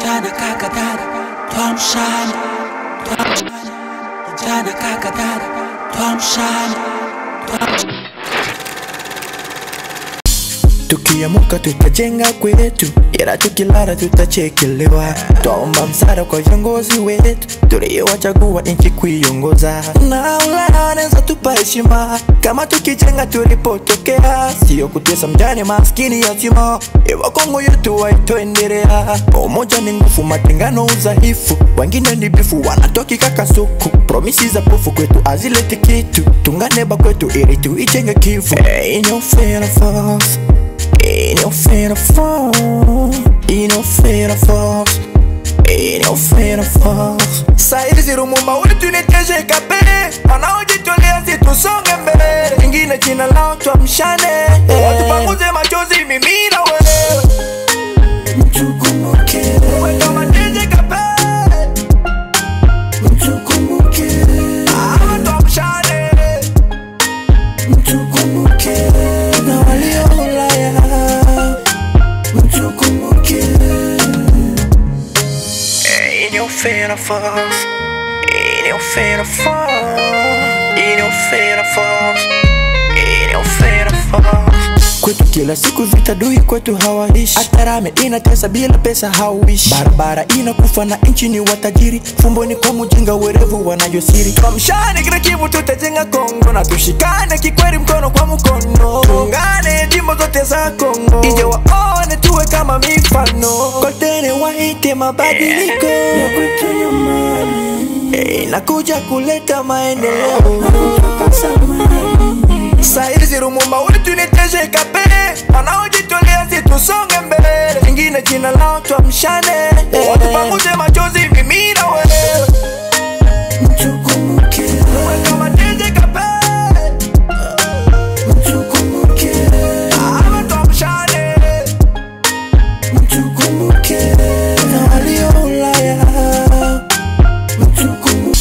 kijana kaka dada, tuamshane, kijana kaka dada, tuamshane. Tukiamuka tutajenga kwetu, ila tukilala tutachekelewa. Twaomba msaada kwa viongozi wetu, tuliowachagua nchi kuiongoza. Na Ulaya wanaweza tupa heshima kama tukijenga tulipotokea, sio kutesa mjane maskini yatima. Ewa Kongo yetu waitoendelea. Umoja ni nguvu, matengano udhaifu. Wengine ni bifu wanatoki kakasuku. Promisi za pofu kwetu azileti kitu. Tungane ba kwetu ili tuijenge Kivu. In your fear of us, in your fear of us, in your fear of us, in your fear of us. Saidi zirumumba wetu ni TGKP, wanaojitolea situsonge mbele. Ingine jina lao tuamshane, watu panguze machozi mimi na wewe. Mtukumbuke wewe kama TGKP, mtukumbuke tuamshane, mtukumbuke na walio Ulaya, mtukumbuke. In your fear of us, in your fear of us, in your fear of us, in your fear of us. Kwetu kila siku vita dui kwetu hawaishi. Atarame inatesa bila pesa hauishi. Barabara inakufa na nchi ni watajiri. Fumbo ni kwa mjinga werevu wanayosiri. Tuamshane kila Kivu tutajenga Kongo, na tushikane kikweli mkono kwa mkono. Tungane jimbo zote za Kongo, ije waone tuwe kama mifano. Kotene waite mabadiliko ya kwetu nyumbani, nakuja kuleta maendeleo. Saidi zirumumba wetu ni TGKP, wanaojitolea situsonge mbele. Ingine jina lao tuamshane, watu panguze machozi mimi na wewe. Mtukumbuke wewe kama TGKP, mtukumbuke tuamshane, mtukumbuke na walio Ulaya, mtukumbuke.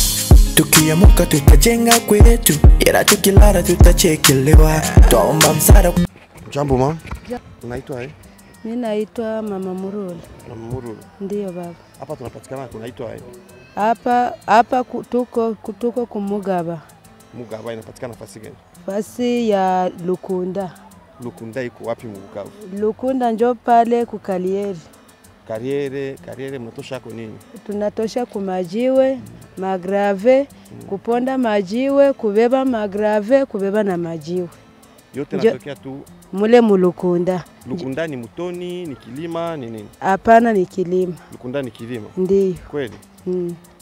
Tukiamuka tutajenga kwetu, ila tukilala tutachekelewa. Twaomba msaada. Jambo mama. Unaitwa Mimi naitwa Mama Murulu. Mama Murulu. Ndio baba. Hapa tunapatikana kunaitwa Hapa tuko kumugaba. Mugaba inapatikana fasi gani? Fasi ya Lukunda. Lukunda iko wapi Mugaba? Lukunda njo pale kukalieri. Kariere mnatosha yako nini? Tunatosha kumajiwe, magrave, kuponda majiwe, kubeba magrave, kubeba na majiwe. Yote natokea tu mule mulukunda. Lukunda ni mutoni, ni kilima, ni nini? Hapana, ni kilima. Lukunda ni kilima? Ndiyo. Kweli?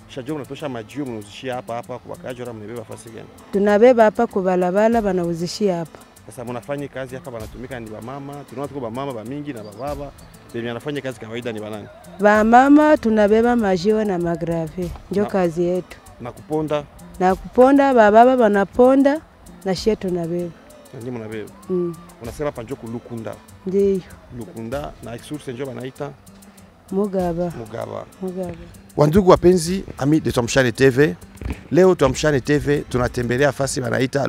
Shajua mnatosha majiwe mnauzishia hapa kwa kaji, wala mnabeba fasi gani? Tunabeba hapa kubalabala, banauzishia hapa. Sasa mnafanya kazi hapa, banatumika ni ba mama, tunaona tuko ba mama ba mingi na ba baba. Bebe anafanya kazi kawaida ni banani? Ba mama tunabeba majiwe na magrave. Ndio kazi yetu. Na kuponda? Na kuponda ba baba banaponda na shie tunabeba. Ndio mnabeba. Unasema hapa njoo Lukunda. Ndiyo. Lukunda na source njoo banaita Mugaba. Wandugu wapenzi, ami de Tuamshane TV. Leo Tuamshane TV tunatembelea fasi banaita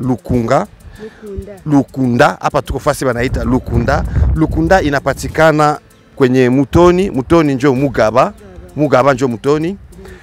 Lukunda. Hapa tuko fasi banaita Lukunda. Lukunda inapatikana kwenye Mutoni njoo Mugaba njoo Mutoni.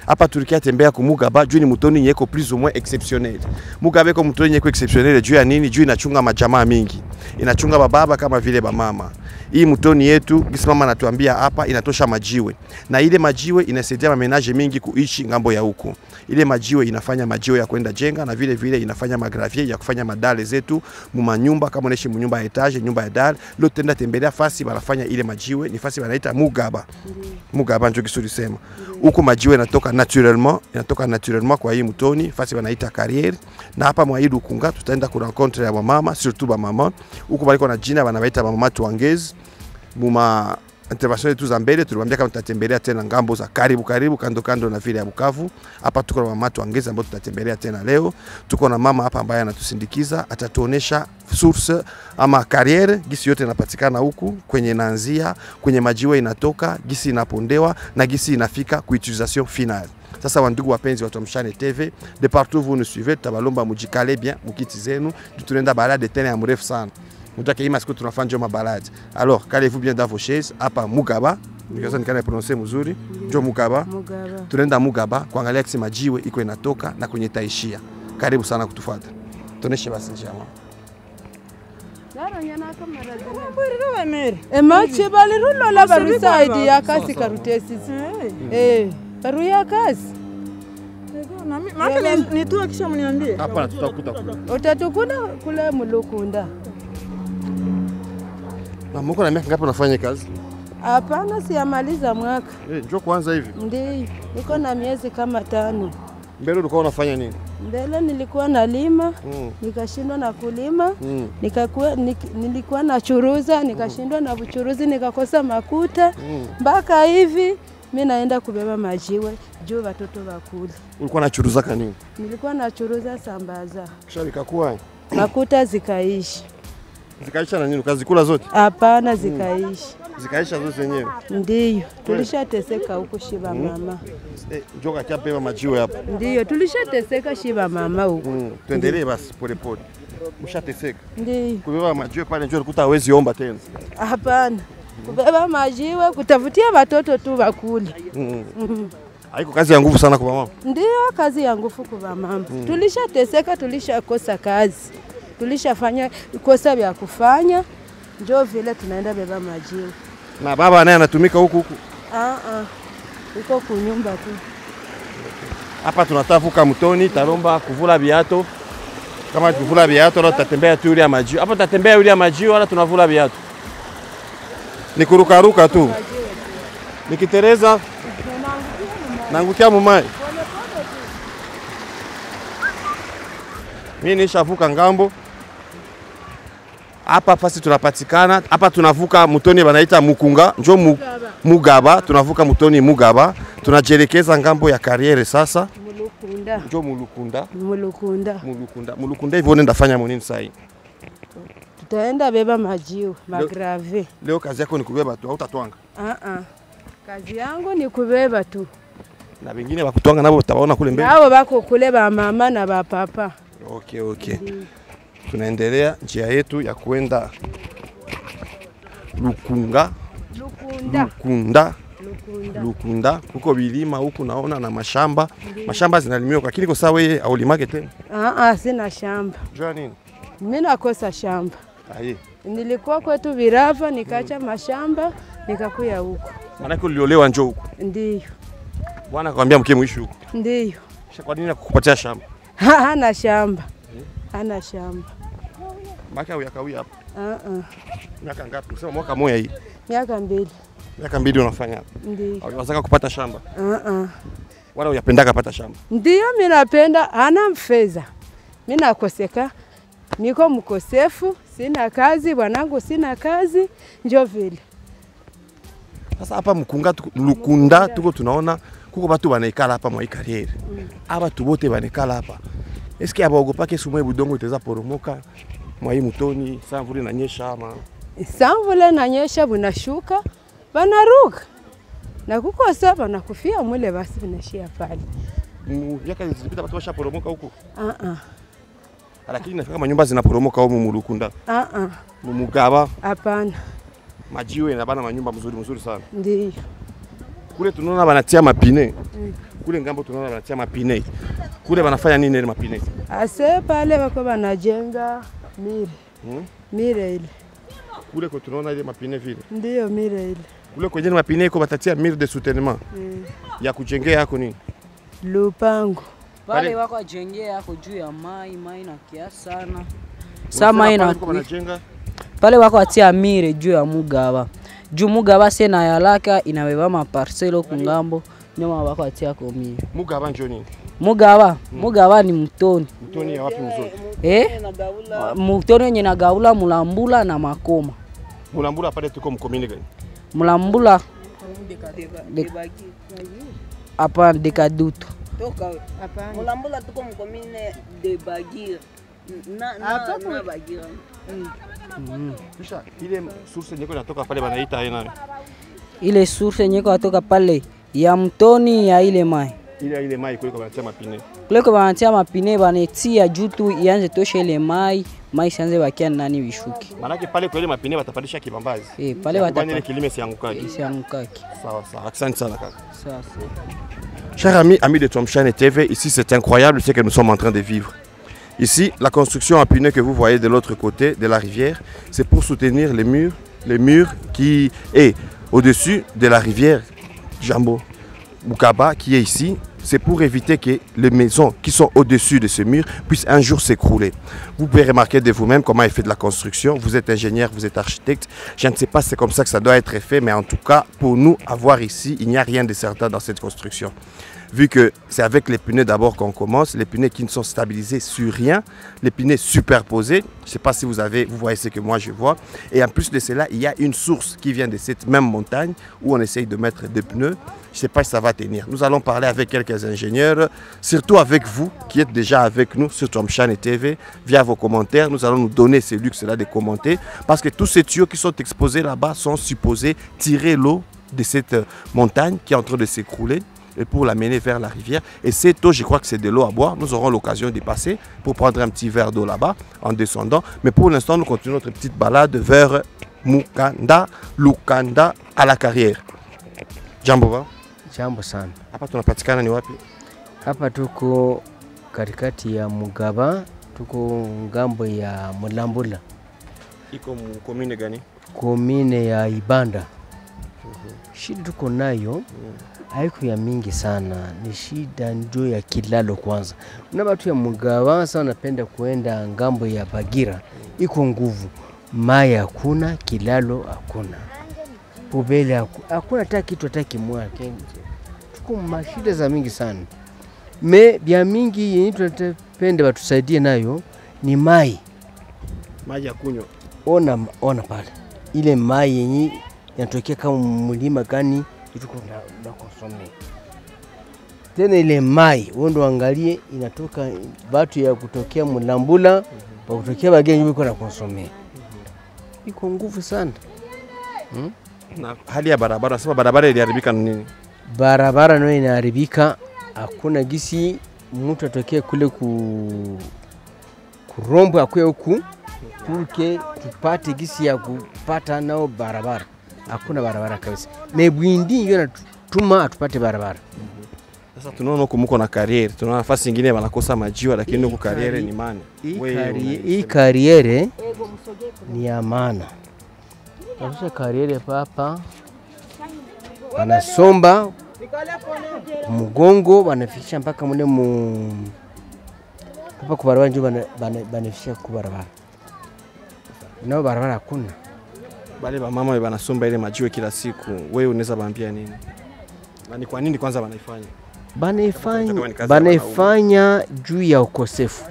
Hapa tulikia tembea ku Mugaba, juu ni Mutoni yeko plus ou moins exceptionnel. Mugaba yeko Mutoni yeko exceptionnel juu ya nini? Juu inachunga majamaa mingi. Inachunga bababa kama vile bamama. Hii Mutoni yetu, gisimama natuambia hapa inatosha majiwe. Na ile majiwe inasaidia mamenaje mingi kuishi ngambo ya huko. Ile majiwe inafanya majiwe ya kwenda jenga, na vile vile inafanya magravier ya kufanya madale zetu mumanyumba. Kama unaishi munyumba ya etage, nyumba ya dal, leo tenda tembelea fasi banafanya ile majiwe, ni fasi banaita Mugaba. Mugaba ndio kisuri sema. Huko majiwe inatoka naturellement kwa hii Mutoni, fasi banaita Carrière. Na hapa mwa hii Lukunda tutaenda ku rencontre ya mama, surtout ba mama. Huko baliko na jina banaita mama Tuangezi. Muma intervention yetu za mbele tuliwaambia kama tutatembelea tena ngambo za karibu kando na vile ya Bukavu. Hapa tuko na mama Tuangezi ambao tutatembelea tena leo. Tuko na mama hapa ambaye anatusindikiza, atatuonesha source ama Carrière, gisi yote inapatikana huku kwenye naanzia, kwenye majiwe inatoka, gisi inapondewa na gisi inafika ku utilisation finale. Sasa wandugu wapenzi wa Tuamshane TV, de partout vous nous suivez, tabalomba mujikale bien mukiti zenu, tunaenda balade tena ya mrefu sana. Mutake ima siku tunafanya mabalade. Alors, calez-vous bien dans vos chaises, hapa Mugaba, Nikaanza nikana prononcer mzuri. Njo Mugaba. Mugaba. Tunaenda Mugaba kuangalia kisi majiwe iko inatoka na kwenye taishia. Karibu sana kutufuata. Tuoneshe basi njia mama. Emache bali rulo la barusa idi ya kasi karutesi. Baru ya kasi. Mama ni tu akisha mniambie. Hapa tutakuta kule. Utatukuna kule Mulukunda. Na mko na miaka ngapi unafanya kazi? Hapana, siyamaliza mwaka. Njoo kwanza hivi. Ndiyo, niko na miezi kama 5. Mbele ulikuwa unafanya nini? Mbele nilikuwa nalima, nikashindwa na kulima, nilikuwa na churuza, nikashindwa na buchuruzi, nikakosa makuta. Mpaka hivi mimi naenda kubeba majiwe juu watoto wakule. Ulikuwa unachuruza nini? Nilikuwa nachuruza sambaza. Kisha ikakuwa makuta zikaishi. Zikaisha na nini? Ukazikula zote? Hapana, zikaishi. Zikaisha zote zenyewe? Ndiyo, tulishateseka huko shiba mama. Njoka kia beba majiwe hapa. Ndiyo, tulishateseka shiba mama huko. Tuendelee basi pole pole. Mshateseka? Ndiyo. Kubeba majiwe pale njoo ukuta hawezi omba tena. Hapana. Kubeba majiwe kutafutia watoto tu wakule. Haiko kazi ya nguvu sana kwa mama. Ndiyo, kazi ya nguvu kwa mama. Tulishateseka, tulishakosa kazi. Tulishafanya kosa vya kufanya. Njoo vile tunaenda beba majiwe. Na baba naye anatumika huku huku? Uko kunyumba tu. Hapa tunatafuka mtoni, taromba kuvula viato. Kama kuvula viato na tutatembea tu ile ya majiwe. Hapa tutatembea ile ya majiwe wala tunavula viato. Ni kuruka tu. Nikitereza naangukia mumai. Mimi nishavuka ngambo. Hapa fasi tunapatikana, hapa tunavuka mtoni banaita Mukunga, njoo Mugaba, tunavuka mtoni Mugaba, tunajelekeza ngambo ya Kariere sasa. Mulukunda. Njoo Mulukunda. Mulukunda Hivyo nenda fanya nini sasa hii? Tutaenda beba majiwe, magrave. Leo kazi yako ni kubeba tu, hautatwanga? Kazi yangu ni kubeba tu. Na wengine wakutwanga nabo utawaona kule mbele. Nao bako kule ba mama na ba papa. Okay. Tunaendelea njia yetu ya kwenda Lukunda. Huko vilima huku naona na mashamba. Mashamba zinalimiwa lakini kwa sawa wewe haulimake tena? Sina shamba. Jua nini? Mimi nakosa shamba. Nilikuwa kwetu Virava nikaacha mashamba nikakuya huko. Maana yako uliolewa njoo huko? Ndiyo. Bwana akwambia mke mwishi huko? Ndiyo. Kwa nini nakukupatia shamba? Hana shamba. Hana shamba. Maka uyakawia hapa? Miaka ngapi? Unasema mwaka moja hii? Miaka 2. Miaka 2 unafanya hapa? Ndiyo. Unataka kupata shamba? Wala uyapendaka kupata shamba? Ndiyo, mimi napenda, hana mfeza. Mimi nakoseka. Niko mkosefu, sina kazi, bwanangu sina kazi, njoo vile. Sasa hapa Lukunda tuko tunaona kuko watu wanaikala hapa mwa Kariere. Aba tubote wanaikala hapa. Eske abaogopa kesu mwe budongo itaweza poromoka mwa hii mtoni, samvule na nyesha ama? Samvule na nyesha bunashuka, banaruka. Na kukosa banakufia mwele basi binashia pale. Miaka zilipita watu washaporomoka huko? Lakini nafika kama nyumba zinaporomoka huko Mulukunda. Mugaba? Hapana. Majiwe na bana manyumba mzuri sana. Ndiyo. Kule tunaona banatia mapine. Kule ngambo tunaona banatia mapine. Kule banafanya nini ile mapine? Ase pale wako banajenga mire. Mire ile. Kule kwa tunaona ile mapine vile. Ndiyo, mire ile. Kule kwenye mapine iko batatia mire de soutenement. Ya kujengea yako nini? Lupango. Pale wako ajengea yako juu ya mai na kiasi sana. Sama ina pale wako atia mire juu ya Mugaba. Juu Mugaba sena ya laka inabeba maparcelo kungambo, nyuma wako atia kwa mire. Mugaba njoo nini? Mugaba ni mtoni. Mtoni ya wapi mzuri? Mtoni yenye nagaula Mulambula na Makoma. Mulambula pale tuko mkomini gani? Mulambula hapa Dekadutu. Mulambula tuko mkomine de Bagira. Na Bagira. Kisha ile source nyeko inatoka pale banaita aina. Ile source nyeko inatoka pale ya mtoni ya ile mai. ile mai kule kwa mapine. Kule kwa wanatia mapine banetia juu tu ianze tosha ile mai sianze bakia nani vishuki. Maana pale kwa ile mapine watapandisha kibambazi. Pale watapanda ile kilime siangukaki. Siangukaki. Sawa sawa. Asante sana kaka. Sawa. Chers amis de Tomshane TV, ici c'est incroyable ce que nous sommes en train de vivre. Ici, la construction en pneu que vous voyez de l'autre côté de la rivière, c'est pour soutenir les murs qui est au-dessus de la rivière Jambo Mugaba qui est ici. C'est pour éviter que les maisons qui sont au-dessus de ce mur puissent un jour s'écrouler. Vous pouvez remarquer de vous-même comment est fait de la construction. Vous êtes ingénieur, vous êtes architecte. Je ne sais pas si c'est comme ça que ça doit être fait, mais en tout cas, pour nous, à voir ici, il n'y a rien de certain dans cette construction. Vu que c'est avec les pneus d'abord qu'on commence, les pneus qui ne sont stabilisés sur rien, les pneus superposés, je ne sais pas si vous voyez ce que moi je vois. Et en plus de cela, il y a une source qui vient de cette même montagne où on essaye de mettre des pneus. Je ne sais pas si ça va tenir. Nous allons parler avec quelques ingénieurs, surtout avec vous qui êtes déjà avec nous sur Tomshane TV, via vos commentaires. Nous allons nous donner ce luxe-là de commenter parce que tous ces tuyaux qui sont exposés là-bas sont supposés tirer l'eau de cette montagne qui est en train de s'écrouler et pour l'amener vers la rivière. Et cette eau, je crois que c'est de l'eau à boire. Nous aurons l'occasion d'y passer pour prendre un petit verre d'eau là-bas en descendant. Mais pour l'instant, nous continuons notre petite balade vers Lukanda à la carrière. Jambo ba? Jambo sana. Hapa tunapatikana ni wapi? Hapa tuko katikati ya Mugaba, tuko ngambo ya Mulambula. Iko komine gani? Komine ya Ibanda. Shida tuko nayo haiko ya mingi sana, ni shida ndio ya kilalo kwanza. Na watu ya Mugaba sana wanapenda kuenda ngambo ya Bagira, iko nguvu. Mai hakuna, kilalo hakuna. Pubele hakuna hata kitu hata kimwa. Tuko mashida za mingi sana. Bia mingi yenye tunapenda watusaidie nayo ni mai. Maji ya kunywa. Ona pale. Ile mai yenye yanatokea kama mlima gani tuko na konsome. Tena ile mai ndo angalie inatoka watu ya kutokea Mulambula, pa kutokea Bageni yuko na konsome. Iko nguvu sana. Na hali ya barabara, nasema barabara iliharibika nini? Barabara ndio inaharibika, hakuna gisi mtu atokee kule kurombo akwe huku purke tupate gisi ya kupata nao barabara. Hakuna barabara kabisa. Mebwindi ndio natuma atupate barabara. Sasa tunaona huko mko na kariere, tunaona nafasi nyingine wanakosa majiwa lakini huko kariere ni maana. Hii kariere ni ya maana. Kisha kariere hapa wanasomba mgongo wanafikisha mpaka mule hapa kwa barabara ndio wanafikisha kwa barabara. Nao barabara hakuna. Bale ba mama wanasomba ile majiwe kila siku. Wewe unaweza baambia nini? Na ni kwa nini kwanza wanaifanya? Banaifanya juu ya ukosefu.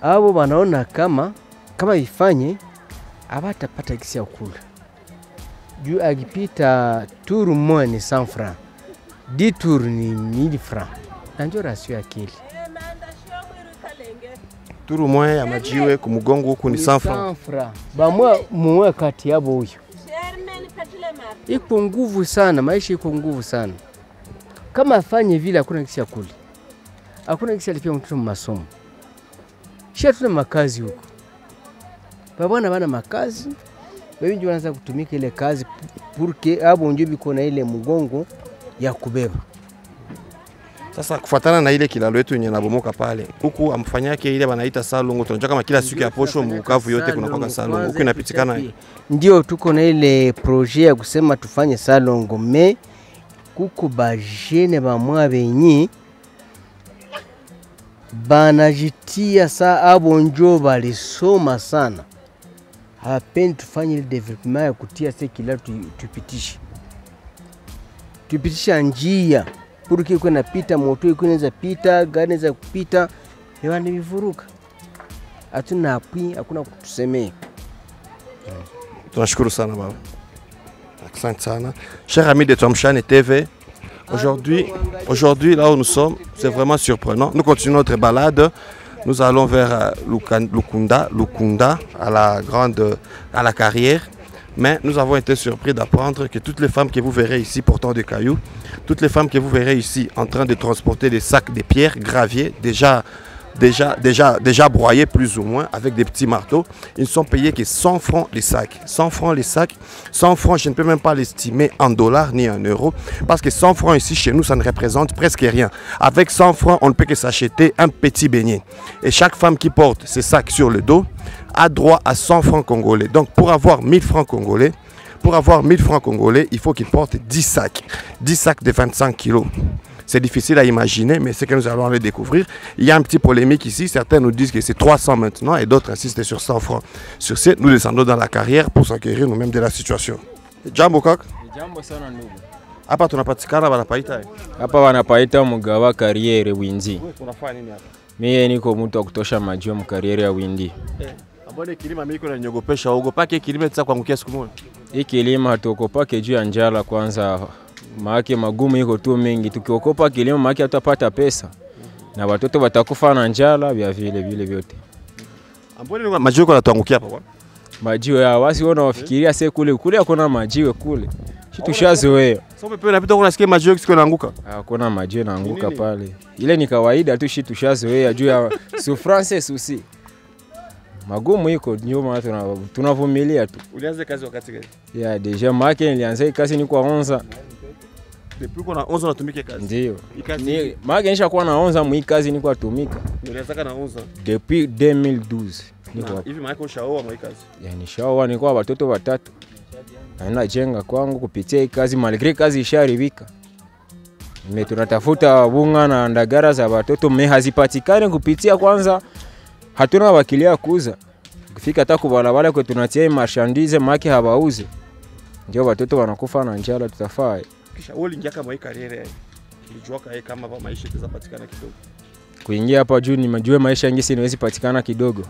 Abo wanaona kama ifanye abatapata kisi ya kula. Juu akipita tour moja ni 100 francs. 10 tour ni 1000 francs. Ndio rasio ya kile. Tour moja ya majiwe kumugongo huko ni 100 francs. Mwe kati yabo huyo. Iko nguvu sana, maisha iko nguvu sana. Kama afanye vile hakuna kisi ya kula. Hakuna kisi alipia mtoto masomo. Shia tuna makazi huko. Babana bana makazi. Wewe ndio unaanza kutumika ile kazi purke abo ndio biko na ile mgongo ya kubeba. Sasa kufuatana na ile kilalo yetu yenye nabomoka pale. Huku amfanyake ile wanaita salongo. Tunajua kama kila siku ya posho Bukavu yote kuna kwa salongo. Huko inapitikana. Ndio tuko na ile projet ya kusema tufanye salongo me kuko bajene bamwa benyi banajitia saa abo njo balisoma sana. Hapendi tufanye ile development ya kutia sekila tupitishe. Tupitisha njia. Purki iko napita, moto iko inaweza pita, gari inaweza kupita, hewa ni vivuruka. Hatuna api, hakuna kutusemea. Tunashukuru sana baba. Asante sana. Chers amis de Tomshane TV, aujourd'hui là où nous sommes, c'est vraiment surprenant. Nous continuons notre balade. Nous allons vers Lukunda, à la carrière. Mais nous avons été surpris d'apprendre que toutes les femmes que vous verrez ici portant des cailloux, toutes les femmes que vous verrez ici en train de transporter des sacs de pierres, graviers, déjà broyés plus ou moins avec des petits marteaux, ils ne sont payés que 100 francs les sacs. 100 francs les sacs, 100 francs, je ne peux même pas l'estimer en dollars ni en euros, parce que 100 francs ici chez nous, ça ne représente presque rien. Avec 100 francs, on ne peut que s'acheter un petit beignet. Et chaque femme qui porte ces sacs sur le dos a droit à 100 francs congolais. Donc pour avoir 1000 francs congolais, il faut qu'il porte 10 sacs de 25 kilos. C'est difficile à imaginer, mais c'est que nous allons le découvrir. Il y a un petit polémique ici. Certains nous disent que c'est 300 maintenant et d'autres insistent sur 100 francs. Sur ce, nous descendons dans la carrière pour s'enquérir nous-mêmes de la situation. Jambo kaka. Jambo sana ndugu. Hapa tunapatikana wanapaita. Hapa wanapaita Mugawa Karriere Windi. Wewe unafanya nini hapa? Mimi niko mtu wa kutosha majio mkarriere ya Windi. Abone kilima mimi kuna nyogopesha ugopake kilima tsa kuangukia siku moja. Hii kilima hatukopake juu ya njala kwanza. Maake magumu iko tu mengi, tukiokopa kilimo maake hatutapata pesa na watoto watakufa na njala vya vile vyote. Amboni majiwe kwa tuangukia hapa kwa? Majiwe ya wasi wana wafikiria sasa kule hakuna majiwe kule. Sisi tushazoea. Sasa umepewa unapita unasikia majiwe kisiko naanguka? Hakuna majiwe naanguka pale. Ile ni kawaida tu, sisi tushazoea juu ya souffrance susi. Magumu iko nyuma tunavumilia tu. Ulianza kazi wakati gani? Ya deja maake nilianza kazi ni kwa 11. Depuis qu'on a 11 ans tumike kazi. Ndio. Ni maana nishakuwa na 11 mwi kazi niko tumika. Ulianza na 11 depuis 2012. Niko hivi maana ushaoa mwi kazi. Yani shaoa niko watoto watatu. Naenda jenga kwangu kupitia kazi malgré kazi isharibika. Mimi tunatafuta bunga na ndagara za watoto me hazipatikane kupitia kwanza hatuna wakilia kuuza. Ukifika hata kubalabala kwa tunatia marchandise maki habauze. Ndio watoto wanakufa na njala tutafaa. Kisha wewe uliingia kama hii kariere ulijua kama maisha itapatikana kidogo. Kuingia hapa juu ni majue maisha ngisi niwezi patikana kidogo.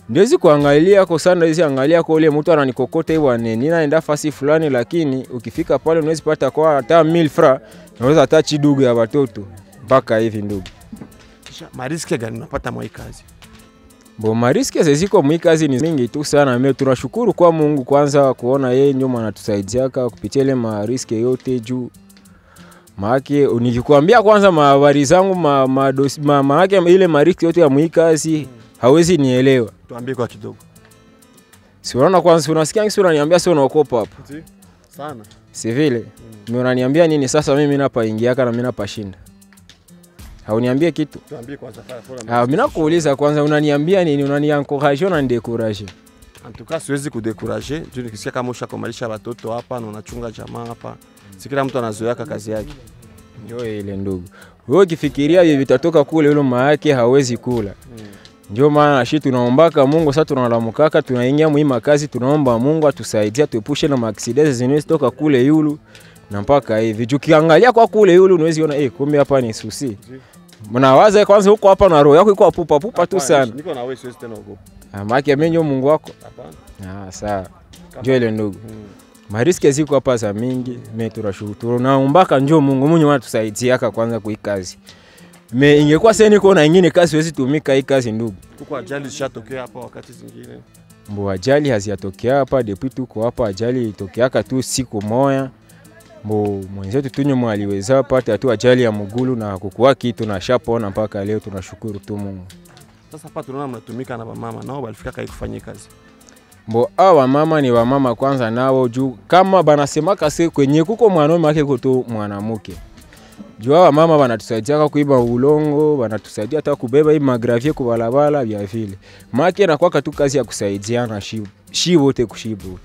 Ndiwezi kuangalia kwa sana, ndiwezi angalia kwa ule mtu ananikokota hiyo nini naenda fasi fulani, lakini ukifika pale unaweza pata kwa hata 1000 francs, unaweza hata chidugu ya watoto mpaka hivi ndugu. Kisha mariski gani unapata mwa kazi? Bo mariski ziko mwa kazi ni mingi tu sana. Mimi tunashukuru kwa Mungu kwanza kuona yeye nyuma anatusaidia kupitia ile mariski yote juu. Maake nikikwambia kwanza habari zangu maake ile mariski yote ya mwa kazi hawezi nielewa. Tuambie kwa kidogo. Si unaona kwanza unasikia ngisi unaniambia sio unaokopa hapo. Sana. Si vile. Mimi unaniambia nini sasa mimi napaingia kana mimi napashinda. Hauniambie kitu. Tuambie kwanza mimi nakuuliza kwanza unaniambia nini, unaniencourager na ndekurager. En tout cas siwezi kudekurager, juu nikisikia kama ushakomalisha watoto hapa na unachunga jamaa hapa. Si kila mtu anazoea kazi yake. Ndio ile ndugu. Wewe ukifikiria hivi vitatoka kule yule maake hawezi kula. Ndio maana sisi tunaombaka Mungu, sasa tunalamukaka tunaingia muhimu kazi, tunaomba Mungu atusaidie tuepushe na accidents zinazitoka kule yulu na mpaka hivi. Ukiangalia kwa kule yulu unaweza ona kumbe hapa ni susi. Mnawaza kwanza huko hapa na roho yako iko pupa tu sana. Niko na wewe siwezi tena huko. Maana mimi ndio Mungu wako. Hapana. Sawa. Ndio ile ndugu. Mariski ziko hapa za mingi, mimi tunashukuru. Naombaka njoo Mungu mwenye anatusaidia kwanza kwa kazi. Me ingekuwa sasa niko na nyingine kazi siwezi tumika hii kazi ndugu. Kuko ajali zishatokea hapa wakati zingine. Mbo ajali haziyatokea hapa depuis tuko hapa, ajali itokeaka tu siku moja. Mbo mwenzetu tunyo mwaliweza pata tu ajali ya mgulu na kukuwa kitu na shapona mpaka leo, tunashukuru tu Mungu. Sasa hapa tunaona mnatumika na mama nao walifika kai kufanya kazi. Mbo hawa mama ni wa mama kwanza nao juu kama banasemaka sasa kwenye kuko mwanaume wake kuto mwanamke. Juu hawa mama wanatusaidia kuiba ulongo, wanatusaidia hata kubeba hii magravier kwa barabara vya vile. Maki na kwa tu kazi ya kusaidiana shi wote kushibu.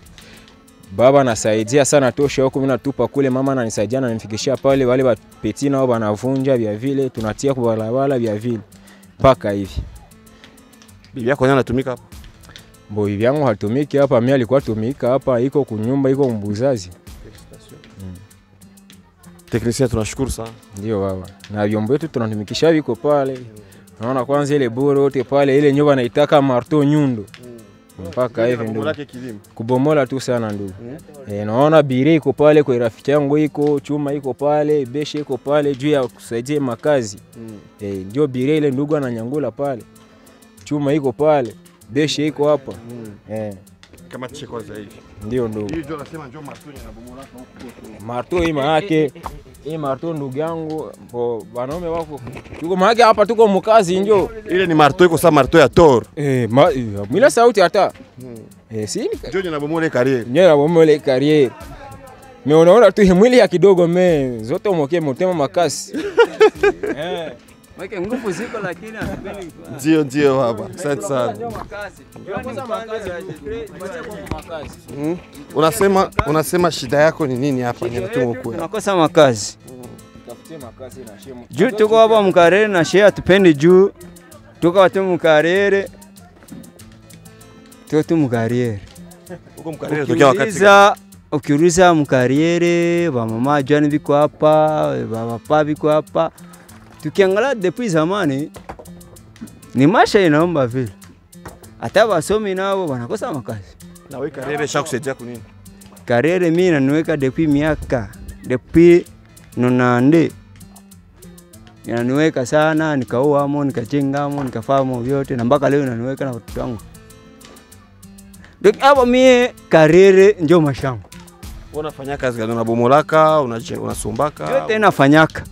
Baba anasaidia sana tosha huko, mimi natupa kule, mama ananisaidia na nifikishia pale, wale wapeti nao wanavunja vya vile, tunatia kwa barabara vya vile. Paka hivi. Bibi yako anatumika hapa? Mbo bibi yangu hatumiki hapa, mimi alikuwa tumika hapa, iko kunyumba, iko mbuzazi. Technicien tunashukuru sana. Ndio baba. Na vyombo yetu tunatumikisha viko pale. Naona kwanza ile boro yote pale, ile nyumba naitaka marto nyundo. Mpaka hivi ndio. Kubomola tu sana ndugu. Naona bire iko pale kwa rafiki yangu, iko chuma iko pale, beshe iko pale juu ya kusaidia makazi. Ndio bire ile ndugu ananyangula pale. Chuma iko pale, beshe iko hapa. Kama cheko zaidi. Ndio ndugu. Hii ndio nasema njoo marto inabomolaka huko. Marto hii maana hii marto ndugu yangu wanaume wako. Tuko maana hapa tuko mkazi njoo. Ile ni marto iko sa marto ya Thor. Mila sauti hata. Si njoo inabomole carrière. Njoo inabomole carrière. Me unaona tu mwili ya kidogo zote umoke motema makasi. Wake nguvu ziko lakini hatupendi. Ndio baba. Asante sana. Unasema shida yako ni nini hapa? Tunakosa makazi. Tafutie makazi na shemu. Juu tuko hapa Mkarere na shea hatupendi juu. Tuko watu Mkarere. Tuko Mkarere. Uko Mkarere tokea wakati ukiuliza Mkarere, mama John biko hapa, papa biko hapa. Tukiangalia depuis zamani ni maisha inaomba vile. Hata wasomi nao wanakosa makazi. Na wewe Karere shakusaidia kwa nini? Karere mimi naniweka depuis miaka depuis 90. Inaniweka sana, nikaoa amo, nikajenga amo, nikafanya vyote na mpaka leo inaniweka na watoto wangu. Ndio hapo mimi Karere ndio mashangu. Unafanya kazi gani? Unabomolaka, unasumbaka? Yote nafanyaka.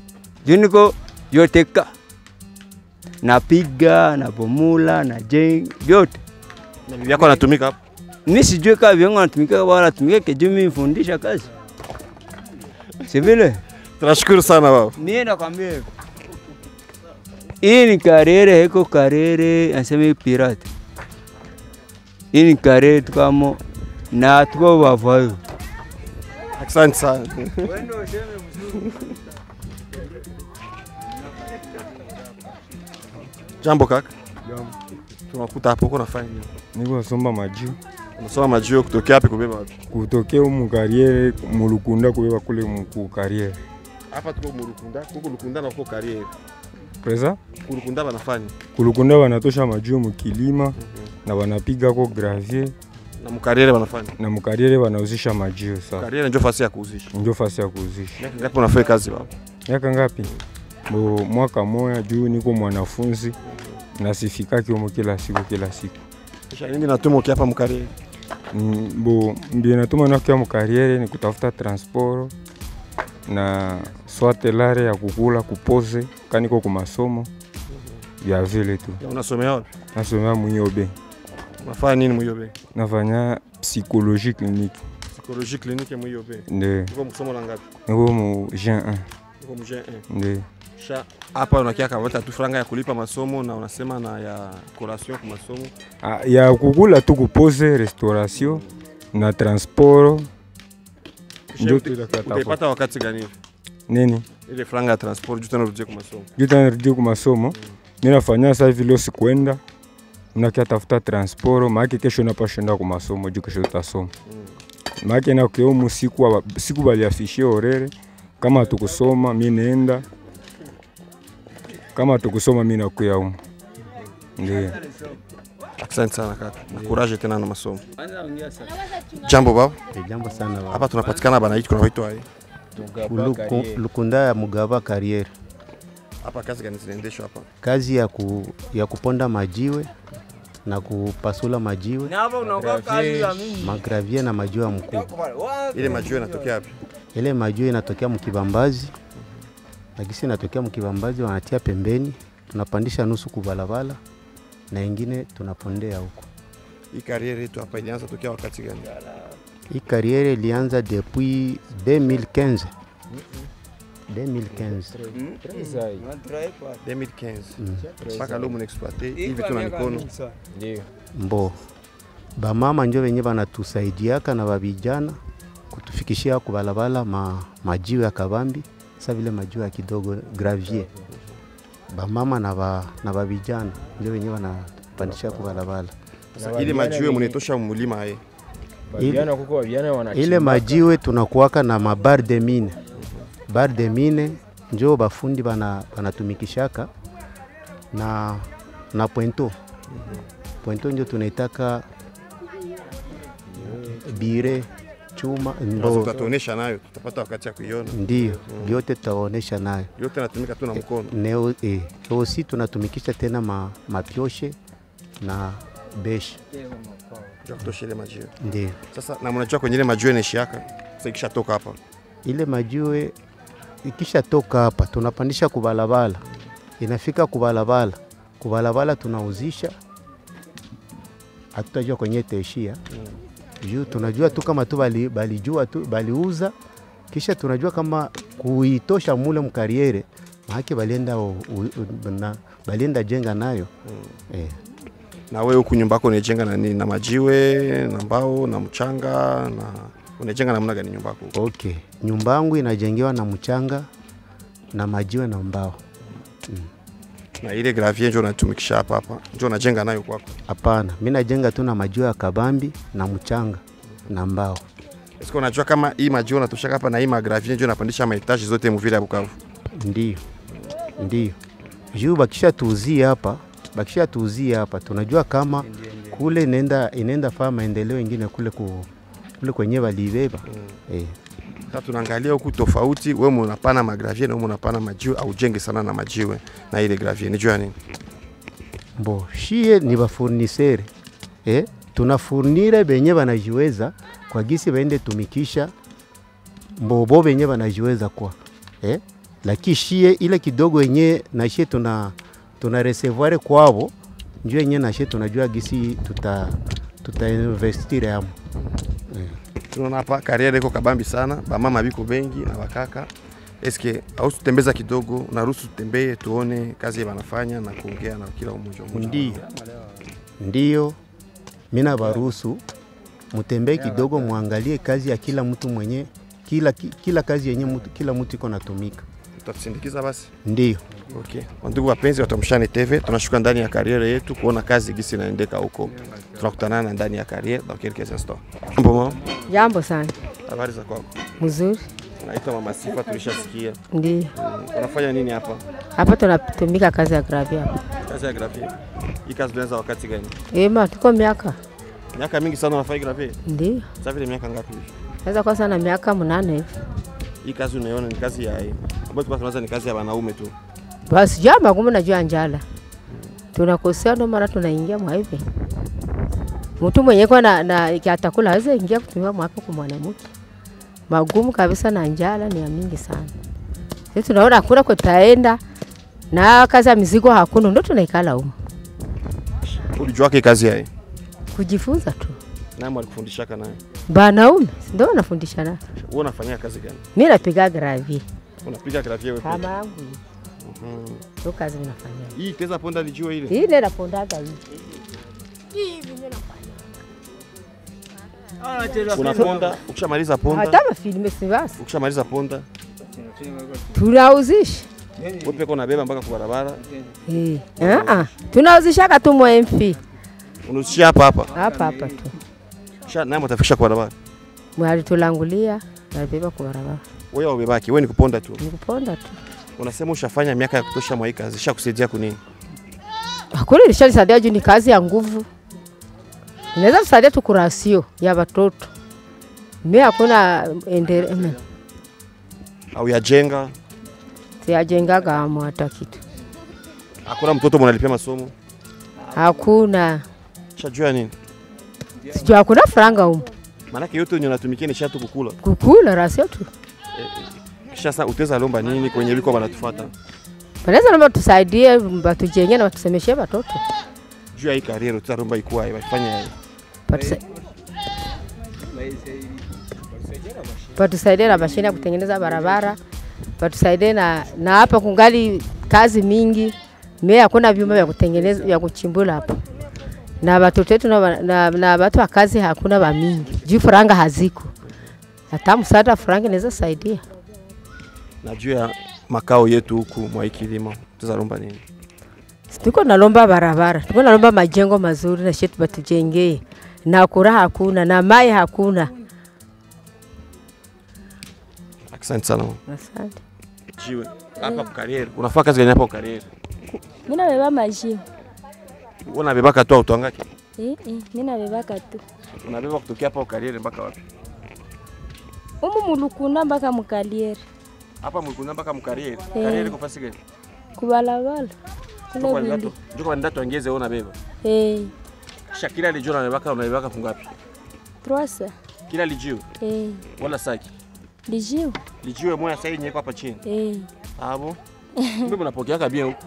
Juniko yote ka. Napiga, nabomula, najenga, yote. Na bibi yako anatumika hapo? Mimi sijui kama bibi yangu anatumika wala anatumika keje mimi nifundisha kazi. Si vile? Tunashukuru sana baba. Mimi nakwambia hivyo. Hii ni Karere, heko Karere, anasema pirate. Hii ni Karere tukamo na tuko wavu. Asante sana. Jambo kaka. Jambo. Tunakuta hapo uko nafanya nini? Niko nasoma majio. Unasoma majio kutokea wapi kubeba wapi? Kutokea mu Karere, mu Lukunda kubeba kule mu Karere. Hapa tuko mu Lukunda, kuko Lukunda na uko Karere. Preza? Kulukunda banafanya. Kulukunda wanatosha majio mu kilima na wanapiga ko gravier. Na mu Karere banafanya. Na mu Karere wanauzisha majio sasa. Karere ndio fasi ya kuuzisha. Ndio fasi ya kuuzisha. Miaka ngapi unafanya kazi baba? Miaka ngapi? Mwaka moja juu niko mwanafunzi na sifikaki huko kila siku. Kisha nini natuma hapa mu Karere? Mbio natuma na kwa mu Karere ni kutafuta transport na swate lare ya kukula kupoze kaniko kwa masomo ya vile tu. Unasomea wapi? Nasomea Muyobe. Unafanya nini Muyobe? Nafanya psychologie clinique. Psychologie clinique Muyobe. Ndio. Uko msomo la ngapi? Niko mu Jean 1. Uko mu Jean 1. Ndio. Hapa unakia kama tu franga ya kulipa masomo na unasema na ya collation kwa masomo. Ya kukula tu kupoze restauration na transport. Ndio utapata wakati gani? Nini? Ile franga ya transport juu tunarudi kwa masomo. Juu tunarudi kwa masomo. Mimi nafanya sasa hivi leo sikwenda. Unakia tafuta transport, maana kesho napashinda kwa masomo juu kesho tutasoma. Maana na kwa siku bali afishie orere kama tukusoma mimi naenda. Kama tukusoma mimi nakuya huko. Ndio. Asante sana kaka. Na courage tena na masomo. Jambo baba. Jambo sana baba. Hapa tunapatikana bana hichi kunaitwa Lukunda ya Mugaba Carrière. Hapa kazi gani zinaendeshwa hapa? Kazi ya kuponda majiwe na kupasula majiwe. Na hapa unakuwa kazi za mimi. Magravier na majiwe ya mkubwa. Ile majiwe inatokea wapi? Ile majiwe inatokea Mkibambazi. Na kisi inatokea Mkibambazi wanatia pembeni, tunapandisha nusu kubalabala na ingine tunapondea huko. Hii kariere yetu hapa ilianza tokea wakati gani? Hii kariere ilianza depuis 2015. 2015. Mpaka leo mnaexploiter hivi tuna mikono. Ndio. Mbo. Ba mama ndio wenyewe wanatusaidiaka na babijana kutufikishia kubalabala majiwe ya kabambi. Sasa vile majiwe ya kidogo gravier. Ba mama na babijana ndio wenyewe wanapandisha kubalabala. Sasa ile majiwe mnetosha mlima haye. Vijana kuko vijana wanachimba. Ile majiwe tunakuwaka na mabar de mine. Bar de mine njo bafundi banatumikishaka na pointo. Pointo ndio tunaitaka bire chuma ndo tutatuonesha nayo, tutapata wakati ya kuiona. Ndio, yote tutaonesha nayo. Yote natumika tu na mkono. Neo aussi tunatumikisha tena mapioshe na beshi. Ndio kutoshele majiwe. Ndio. Sasa na mnajua kwenye ile majiwe inaishiaka. Sasa ikishatoka hapa. Ile majiwe ikishatoka hapa tunapandisha kubalabala. Inafika kubalabala. Kubalabala tunauzisha. Hatutajua kwenye itaishia. Juu tunajua tu kama tu balijua tu baliuza, kisha tunajua kama kuitosha mule mkariere maana balienda jenga nayo. Na wewe huku nyumba yako unajenga na nini? Na majiwe, na mbao, na mchanga, na unajenga namna gani nyumba yako? Okay, nyumba yangu inajengewa na mchanga na majiwe na mbao. Na ile gravier ndio unatumikisha hapa ndio unajenga nayo kwako? Hapana, mimi najenga tu na majiwe ya kabambi na mchanga na mbao. Siko unajua kama hii majiwe unatoshaka hapa na hii gravier ndio unapandisha mahitaji zote mvile ya Bukavu? Ndio. Juu bakisha tuuzia hapa tunajua kama kule inaenda faa maendeleo mengine kule kwenye walibeba. Sasa tunaangalia huku tofauti, wewe unapana magravier na wewe unapana majiwe au jenge sana na majiwe na ile gravier. Ni jua nini? Shie ni bafurnisere. Tunafurnire benye banajiweza kwa gisi baende tumikisha mbobo benye banajiweza kwa. Lakini shie ile kidogo yenye na shie tuna recevoir kwao njoo yenye na shie tunajua gisi tuta investir hapo. Tunaona hapa kariere iko kabambi sana, ba mama biko bengi na wakaka. Eske au tutembeza kidogo, unaruhusu tutembee tuone kazi wanafanya na kuongea na kila mmoja? Ndio. Mimi na baruhusu mutembee kidogo, muangalie kazi ya kila mtu mwenye kila kazi yenye kila mtu iko natumika. Tutasindikiza basi? Ndio. Okay. Ndugu wapenzi wa Tomshane TV, tunashuka ndani ya kariere yetu kuona kazi gisi inaendeka huko. Tunakutana ndani ya kariere dans quelques instants. Jambo sana. Habari za kwako? Mzuri. Naitwa Mama Sifa, tulishasikia. Ndio. Unafanya nini hapa? Hapa tunatumika kazi ya gravier hapa. Kazi ya gravier. Hii kazi ulianza wakati gani? Tuko miaka mingi sana unafanya gravier? Ndio. Sasa vile miaka ngapi hivi? Sasa kwa sana miaka 8 hivi. Hii kazi unaona ni kazi ya ambayo tunaanza ni kazi ya wanaume tu. Basi jamaa kumbe najua njala. Tunakosea ndo mara tunaingia mwa hivi. Mtu mwenye kwa na atakula hawezi ingia kutumia mwako kwa mwanamke. Magumu kabisa na njala ni ya mingi sana. Sisi tunaona hakuna kwa taenda na kazi ya mizigo hakuna, ndo tunaikala huko. Ulijua kazi yake? Kujifunza tu. Nani alikufundisha naye? Banaume ndio wanafundisha na. Wewe unafanya kazi gani? Mimi napiga gravier. Unapiga gravier wewe? Kama yangu. Ndio kazi ninafanya. Hii teza ponda lijua ile? Hii ndio napondaga hii. Hivi ndio nafanya. Unaponda, ukishamaliza ponda. Hata mafilme si basi. Ukishamaliza ponda. Tunauzisha. Wewe pekee unabeba mpaka kwa barabara? Tunauzisha tu mwa MP. Unauzisha hapa? Hapa tu. Nani mtafikisha kwa barabara? Mwali tulangulia na beba kwa barabara. Wewe ubebaki, wewe ni kuponda tu. Ni kuponda tu. Unasema ushafanya miaka ya kutosha mwa hii kazi, ishakusaidia kunini? Hakuna ilishanisaidia juu ni kazi ya nguvu. Inaweza kusaidia tu kurasio ya watoto. Mimi hakuna endelea. Au yajenga? Siyajenga kama hata kitu. Hakuna mtoto mnalipia masomo? Hakuna. Shajua nini? Sijua hakuna franga huko. Maana yote yenye unatumikia ni shatu kukula. Kukula rasio tu. Kisha sasa utaweza lomba nini kwenye biko wanatufuata? Wanaweza naomba tusaidie, batujengee na watusemeshie watoto. Juu ya hii kariera tutaromba ikuwa ifanye. Watusaidie na mashine ya kutengeneza barabara. Watusaidie na hapa kungali kazi mingi. Mimi hakuna vyuma vya kutengeneza vya kuchimbula hapa. Na watoto wetu na watu wa kazi hakuna ba mingi. Juu franga haziko. Hata msaada franga inaweza saidia. Na juu ya makao yetu huku mwa kilimo tuzaromba nini? Tuko nalomba barabara. Tuko nalomba majengo mazuri na shetu batujengee. Na kura hakuna na mai hakuna. Asante sana. Asante. Jiwe hapa kwa kariera. Unafanya kazi gani hapa kwa kariera? Mimi nabeba majiwe. Unabeba tu auto ngaki? Mimi nabeba tu. Unabeba kutokea hapa kwa kariera mpaka wapi? Mulukunda mpaka mukaliere. Hapa Mulukunda mpaka mukariera. Kariera iko fasi gani? Kubalabala. Njoo kwa ndato ongeze unabeba. Kisha kila lijio unaibaka fungapi? 300. Kila lijio? Wala saki? Lijio. Lijio moja sasa yenyewe hapa chini. Hapo. Mimi mnapokea kabia huko?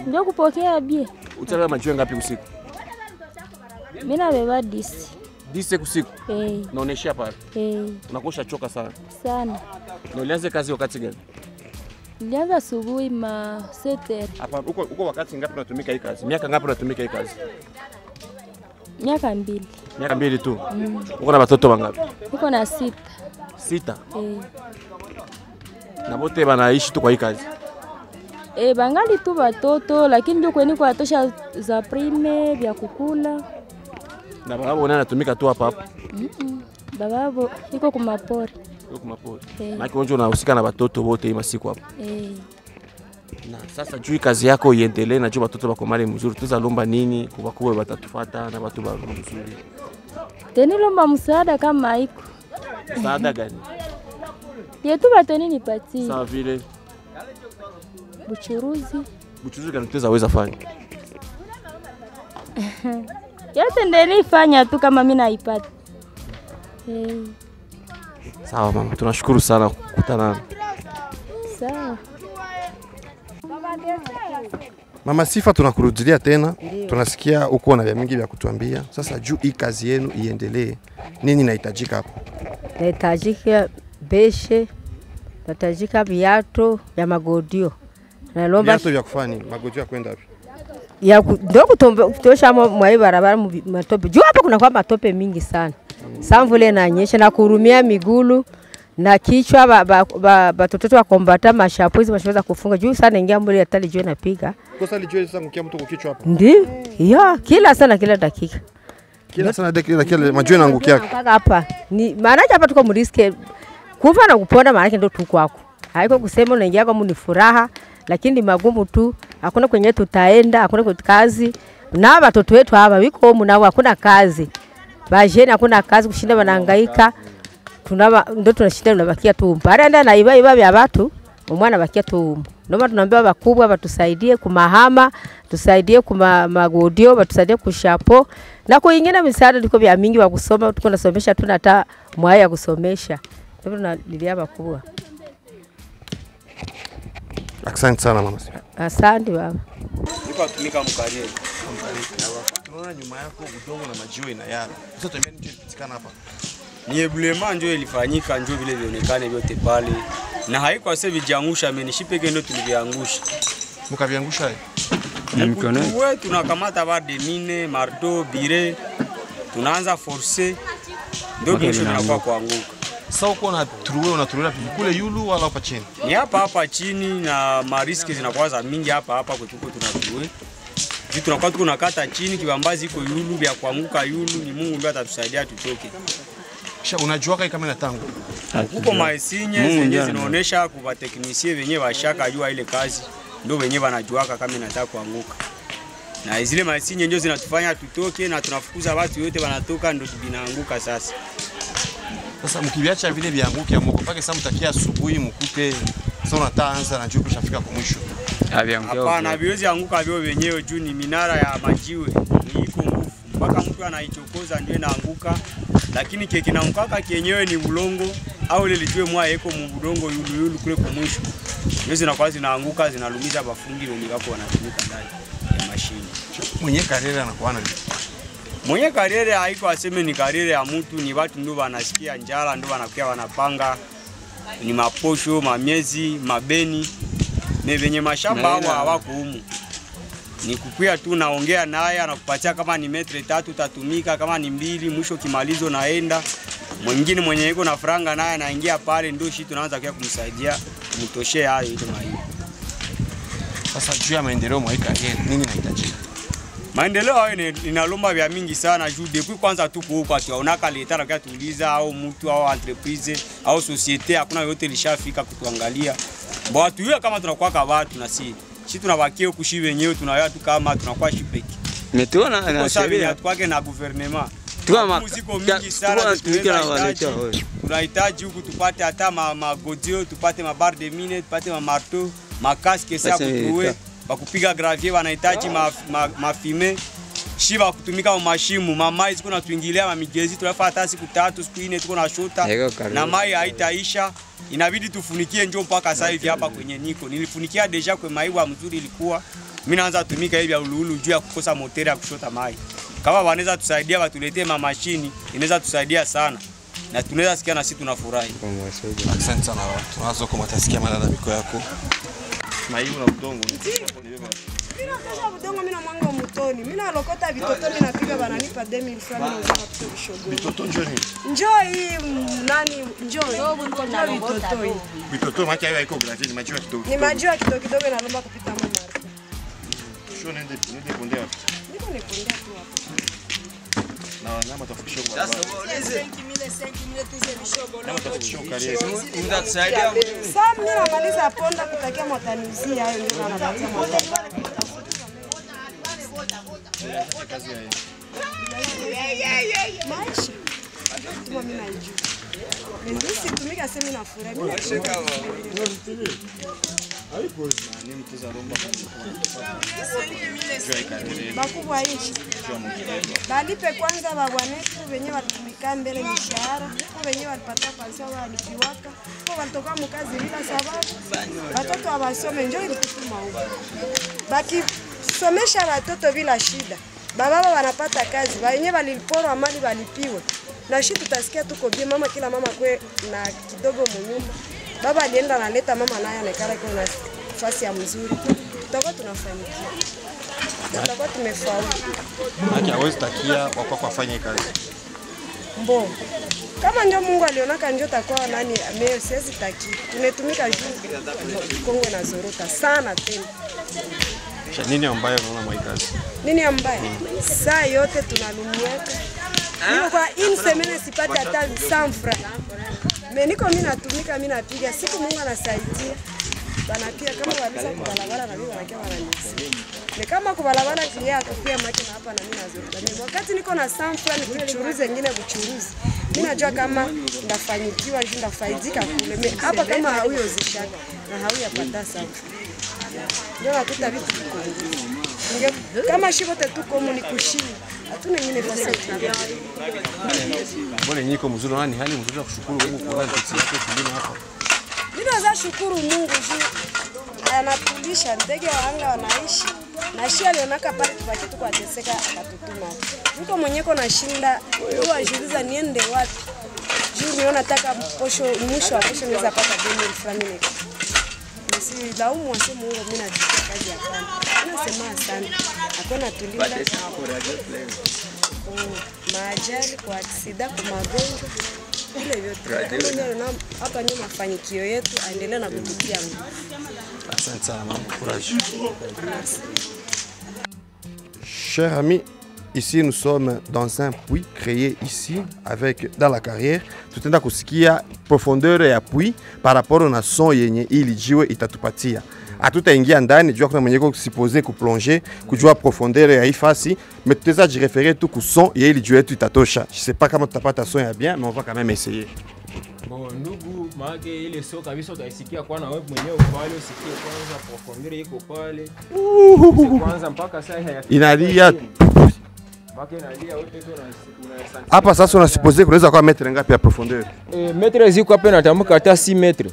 Ndio kupokea bia. Utabeba majiwe ngapi usiku? Mimi nabeba 10. 10 usiku? Naoneshia pale. Unakosha choka sana. Sana. Na ulianza kazi wakati gani? Nilianza asubuhi ma 7h. Hapa uko wakati ngapi unatumika hii kazi? Miaka ngapi unatumika hii kazi? Miaka 2. Miaka 2 tu. Uko na watoto wangapi? Uko na 6. 6? Na wote wanaishi tu kwa hii kazi? Bangali tu watoto lakini ndio kweni kwa tosha za prime vya kukula. Na baba wao anatumika tu hapa hapa? Baba iko kumapori. Iko kumapori. Maana unjo unahusika na watoto wote hii masiku hapa. Na sasa juu kazi yako iendelee na juu watoto wako mali mzuri, tuzalomba nini kwa kuwe watatufuata na watu wa mzuri? Teni lomba msaada kama iko. Msaada gani? Yetu bateni nipatie. Sawa vile. Buchuruzi. Buchuruzi gani tutaweza fanya? Yote ndeni fanya tu kama mimi naipata. Sawa mama, tunashukuru sana kukutana. Sawa. Mama Sifa, tunakurudilia tena. Tunasikia uko na vya mingi vya kutuambia. Sasa juu hii kazi yenu iendelee, nini inahitajika hapo? Nahitajika beshe, nahitajika viatu vya magodio. Nalomba viatu vya kufanya nini? Magodio ya kwenda wapi? Ya ndio kutosha mwa barabara matope. Juu hapa kuna kwa matope mingi sana. Samvule na nyesha na kurumia migulu na kichwa batoto wa kombata mashapuzi mashaweza kufunga juu sana ingia mbele ya tali juu napiga. Kosa lijue sasa ngukia mtu kwa kichwa hapa. Ndio. Ya kila sana kila dakika. Kila sana dakika majue na ngukia. Hapa ni maana hapa tuko mriske kufa na kuponda maana ndio tu kwako. Haiko kusema unaingia kama ni furaha lakini ni magumu tu. Hakuna kwenye tutaenda, hakuna kwa kazi. Na watoto wetu hapa wiko huko nao hakuna kazi. Bajeni hakuna kazi kushinda wanahangaika. Ndio tunashinda tunabakia tu. Baada na iba vya watu, mwana bakia tu. Ndio tunaambia wakubwa watusaidie kumahama, tusaidie kuma magodio, watusaidie kushapo. Na kuingine misaada ndiko vya mingi wa kusoma, tuko nasomesha tuna hata mwaya kusomesha. Ndio tunalilia wakubwa. Asante sana mama. Asante baba. Niko atumika mkarieri. Tunaona nyuma yako udongo na majiwe na yara. Sasa tuambie nini kilichopatikana hapa? Ni eblema ndio ilifanyika ndio vile vionekane vyote pale. Na haiko ase vijiangusha amenishi peke ndio tuliviangusha. Mkaviangusha hivi? Wewe tunakamata bade mine, marteau, bire. Tunaanza forcer ndio kesho tunakuwa kuanguka. Sasa uko unaturulia kule yulu wala hapa chini? Ni hapa chini na mariski zinakuwa za mingi hapa kwetu tunatuwe. Vitu tunakuwa tunakata chini kibambazi iko yulu vya kuanguka yulu ni Mungu ndiye atatusaidia tutoke. Kisha unajua kama ina tangu. Huko maesinye zenye zinaonesha kwa teknisie wenyewe washaka jua ile kazi ndio wenyewe wanajuaka kama inataka kuanguka. Na zile maesinye ndio zinatufanya tutoke na tunafukuza watu wote wanatoka ndio tunaanguka sasa. Sasa mkiviacha vile vianguke amoko pake sasa mtakia asubuhi mkute sasa unataanza na juu kushafika kwa mwisho. Hapana, viwezi anguka vyo wenyewe juu ni minara ya majiwe ni iko nguvu. Mpaka mtu anaichokoza ndio inaanguka. Lakini keki na mkaka kienyewe ni ulongo au ile lijue mwa yeko mbudongo yulu kule kwa mwisho. Hizo zinakuwa zinaanguka zinalumiza bafungi wenye wako wanatumika ndani ya mashine. Mwenye karere anakuwa na mwenye karere haiko aseme ni karere ya mtu, ni watu ndio wanasikia njala ndio wanakuwa wanapanga ni maposho, mamiezi, mabeni. Ni venye mashamba hawako humu. Ni kukuya tu naongea naye anakupatia kama ni metre 3 utatumika, kama ni 2 mwisho kimalizo naenda. Mwingine mwenye yuko na franga naye anaingia pale ndio shi tunaanza kia kumsaidia kumtoshea hayo ile mahiyo. Sasa juu ya maendeleo mwa hii karere nini inahitajika? Maendeleo hayo inalomba vya mingi sana juu depuis kwanza tuko huko atuonaka leta na kutuuliza au mtu au entreprise au societe hakuna yote lishafika kutuangalia. Watu hiyo kama tunakuwa kwa watu na si tunabakia huko shi wenyewe tunawaya tu kama tunakuwa shi peke. Metona na sheria tukwake na gouvernement. Muziko mingi sana tunahitaji huku tupate hata magodio, tupate mabar de mine, tupate mamarteau, makaske sa kutuwe, bakupiga gravier wanahitaji mafime. shiva kutumika mashimu mamai ziko natuingilia mamigezi tunafa hata siku 3 siku 4 tuko na shota na mai haitaisha, inabidi tufunikie njoo mpaka sasa hivi hapa kwenye niko nilifunikia deja kwa maiwa mzuri ilikuwa mimi naanza tumika hivi ya ululu juu ya kukosa moteri ya kushota mai. Kama wanaweza tusaidia watuletee mashini inaweza tusaidia sana na tunaweza sikia na sisi tunafurahi. Asante sana. Tunaanza kwa matasikia malalamiko yako. Maimu na udongo. Mimi natosha udongo mimi na mwango mtoni. Mimi nalokota vitoto mimi napiga bananipa 2000 francs na uzana kutoa vishogo. Vitoto njoo nini? Njoo hii nani njoo vitoto hii. Vitoto maki haiko gratis ni majua kidogo. Ni majua kidogo inalomba kupita mama. Sio nende pondea. Niko nepondea tu hapo. Na nyama tafikisha kwa. Sasa ulize 5000 tuze vishogo. Nyama tafikisha kariye. Mtakusaidia. Sasa mimi namaliza ponda kutakia mwatanizia hayo ndio anapatia mwana. Maisha. Tuma mimi najua. Mimi situmika sema na furaha. Mimi Haiko ni mtuza romba. Bakubwa hichi. Balipe kwanza babwanetu wenyewe walitumika mbele mishahara, wenyewe walipata pesa walipiwaka, walitoka mkazi bila sababu. Watoto hawasome njoo ilikutuma huko. Baki somesha watoto bila shida. Baba wanapata kazi, wenyewe waliporwa mali walipiwa. Na shi tutasikia tuko bien mama kila mama kwe na kidogo munyumba. Baba alienda analeta mama naye anekala kwa nafasi ya mzuri. Tutakuwa tunafanikiwa. Tutakuwa tumefaulu. Haki hawezi takia kwa kufanya kazi. Mbo. Kama ndio Mungu alionaka ndio takuwa nani mimi siwezi taki. Tumetumika juu Kongo na zorota sana tena. Nini ambayo unaona mwa kazi? Nini ambayo? Saa yote tunalumiaka. Niko kwa in semene sipati hata 100 francs. Niko mimi natumika mimi napiga siku Mungu anasaidia. Banapiga kama walisa kubalabala na mimi wanakia wananisi. Ni kama kubalabala kia kufia makina hapa na mimi nazo. Wakati niko na 100 francs kuchuruzi wengine kuchuruzi. Mimi najua kama ndafanyikiwa juu ndafaidika kule. Mimi hapa kama hauyo zishaka na hauya pata sawa. Ndio nakuta vitu viko. Kama shibote tuko ni kushini. Hatuna nyingine fasi. Mbona niko mzuri nani hali mzuri ya kushukuru Mungu kwa kazi yake kulima hapa. Mimi naweza shukuru Mungu juu anatulisha ndege wa anga wanaishi. Na shi alionaka pale tubaki tu kuateseka akatutuma. Mko mwenyeko na shinda huwa ajiuliza niende wapi. Juu niona nataka posho mwisho wa posho naweza pata 2000 francs niko. Nisi laumu wase Mungu mimi najikia kazi ya kwanza. Nasema asante. Hakuna tulinda. Maajali kwa aksida kwa magonjwa ile yote. Ndio hapa ni mafanikio yetu aendelee na kututia nguvu. Asante sana mama, courage. Chers amis, ici nous sommes dans un puits créé ici avec dans la carrière. Tutaenda kusikia profondeur ya puits par rapport na son yenye ili jiwe itatupatia. Hatutaingia ndani jua kuna mwenyeko kusipoze kuplonger kujua profondeur ya ifasi, mais tutaweza jireferer tu ku son ya ili jiwe yetu itatosha. Je sais pas kama tutapata son ya bien, mais on va quand même essayer. Bon, ndugu, maana ile so kabisa utaisikia kwa na wewe mwenyewe pale usikie kwanza profondeur iko pale. Kwanza mpaka sasa hayafika. Inalia. Mpaka inalia wote tu na hapa sasa unasipoze kunaweza kwa metre ngapi ya profondeur? Metre ziko hapa natamka hata 6 metre.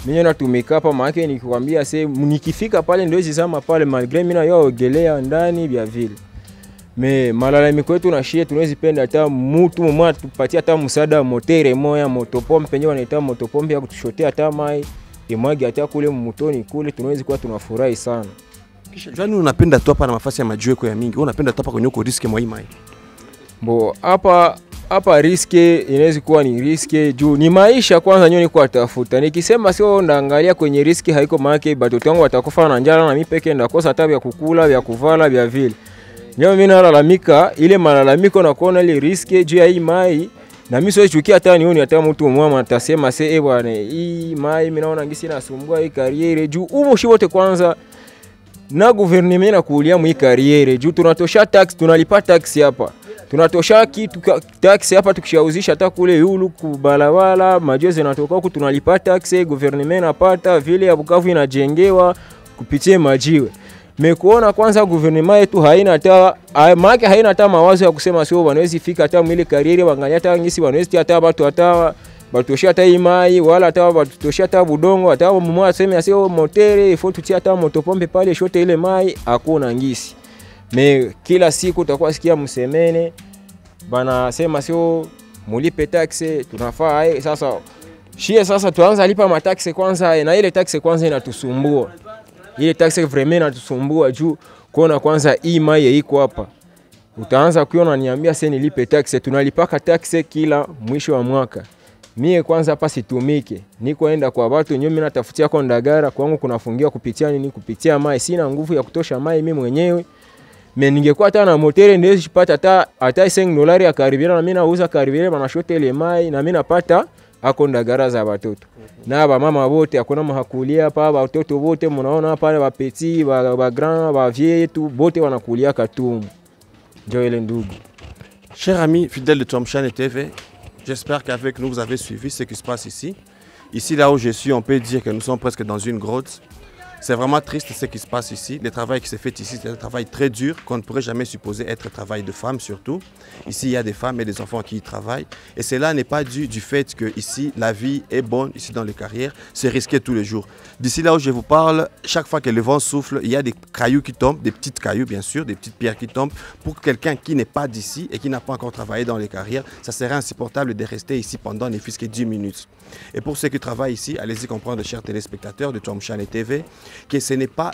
Mimi natumika hapa maana nikikwambia sasa nikifika pale ndio zizama pale malgré mimi na yao ogelea ndani vya vile. Me malalamiko yetu na shie tunaweza penda hata mtu mmoja tupatie hata msaada motere moya motopompe penye wanaita motopompe ya kutushotea hata mai imwage hata kule mtoni kule tunaweza kuwa tunafurahi sana. Kisha jani unapenda tu hapa na mafasi ya majueko ya mingi. Unapenda tu hapa kwenye uko riske mwa mai. Bo hapa riske inaweza kuwa ni riske juu ni maisha kwanza nyoni kwa tafuta. Nikisema sio ndaangalia kwenye riske haiko maana batoto wangu watakufa na njala na mimi peke ndakosa hata vya kukula, vya kuvala, vya vile. Ndio mimi nalalamika ile malalamiko na kuona ile riske juu ya hii mai na mimi siwezi chukia hata nioni hata mtu mmoja atasema se bwana hii mai mimi naona ngisi nasumbua hii kariere juu umoshi wote kwanza na gouvernement na kuulia mu kariere juu tunatosha tax tunalipa tax hapa. Tunatosha kitu tax hapa tukishauzisha hata kule yulu kubalawala majozi natoka huko tunalipa tax gouvernement napata vile ya Bukavu inajengewa kupitia majiwe. Mekuona kwanza gouvernement yetu haina hata mawazo ya kusema sio wanaweza fika hata mwile kariere wanganya hata ngisi wanaweza hata watu hata batosha hata imai wala hata batosha hata budongo hata mmoja aseme sio motere ifo tutia hata motopombe pale shote ile mai hakuna ngisi. Me kila siku utakuwa sikia msemene bana sema sio mulipe taxe tunafaa sasa shie sasa tuanza lipa mataxe kwanza na ile taxe kwanza inatusumbua. Ile taxe vraiment inatusumbua juu kuona kwanza hii mai iko hapa. Utaanza kuona niambia sasa nilipe taxe tunalipaka taxe kila mwisho wa mwaka. Mie kwanza hapa situmike. Niko enda kwa watu nyomi natafutia kwa ndagara kwangu kunafungia kupitia nini kupitia mai sina nguvu ya kutosha mai mimi mwenyewe. Me ningekuwa hata na motere ndio sipata hata $5 ya karibira na mimi nauza karibira bana shote ile mai na mimi napata ako ndagara za watoto. Na ba mama wote hakuna mahakulia hapa watoto wote mnaona hapa ba petit ba grand ba vieux tout wote wanakulia katumu. Ndio ile ndugu. Chers amis fidèles de Tomshane TV, j'espère qu'avec nous vous avez suivi ce qui se passe ici. Ici là où je suis, on peut dire que nous sommes presque dans une grotte. C'est vraiment triste ce qui se passe ici. Le travail qui se fait ici, c'est un travail très dur qu'on ne pourrait jamais supposer être un travail de femmes surtout. Ici, il y a des femmes et des enfants qui y travaillent. Et cela n'est pas dû du fait que ici, la vie est bonne, ici dans les carrières, c'est risqué tous les jours. D'ici là où je vous parle, chaque fois que le vent souffle, il y a des cailloux qui tombent, des petites cailloux bien sûr, des petites pierres qui tombent. Pour quelqu'un qui n'est pas d'ici et qui n'a pas encore travaillé dans les carrières, ça serait insupportable de rester ici pendant ne fût-ce que 10 minutes. Et pour ceux qui travaillent ici, allez-y comprendre, chers téléspectateurs de Tomshane TV, que ce n'est pas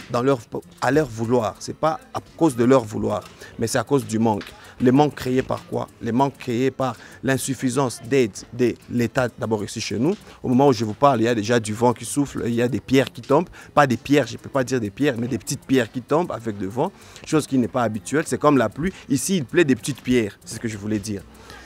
à leur vouloir, ce n'est pas à cause de leur vouloir, mais c'est à cause du manque. Le manque créé par quoi? Le manque créé par l'insuffisance d'aide de l'État d'abord ici chez nous. Au moment où je vous parle, il y a déjà du vent qui souffle, il y a des pierres qui tombent. Pas des pierres, je ne peux pas dire des pierres, mais des petites pierres qui tombent avec le vent. Chose qui n'est pas habituelle, c'est comme la pluie. Ici, il plaît des petites pierres, c'est ce que je voulais dire.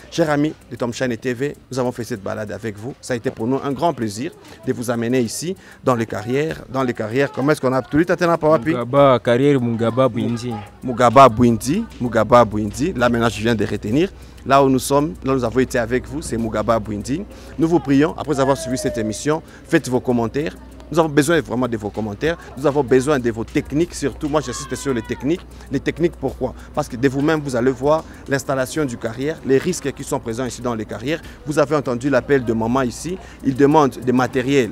Chers amis de Tomshane TV, nous avons fait cette balade avec vous. Ça a été pour nous un grand plaisir de vous amener ici, dans les carrières. Dans les carrières, comment est-ce qu'on a tout Mugaba, carrière Mugaba Bwindi. Mugaba Bwindi, Mugaba Bwindi. Là maintenant, je viens de retenir. Là où nous sommes, là où nous avons été avec vous, c'est Mugaba Bwindi. Nous vous prions, après avoir suivi cette émission, faites vos commentaires. Nous avons besoin vraiment de vos commentaires. Nous avons besoin de vos techniques, surtout. Moi, j'insiste sur les techniques. Les techniques, pourquoi? Parce que de vous-même, vous allez voir l'installation du carrière, les risques qui sont présents ici dans les carrières. Vous avez entendu l'appel de maman ici. Il demande des matériels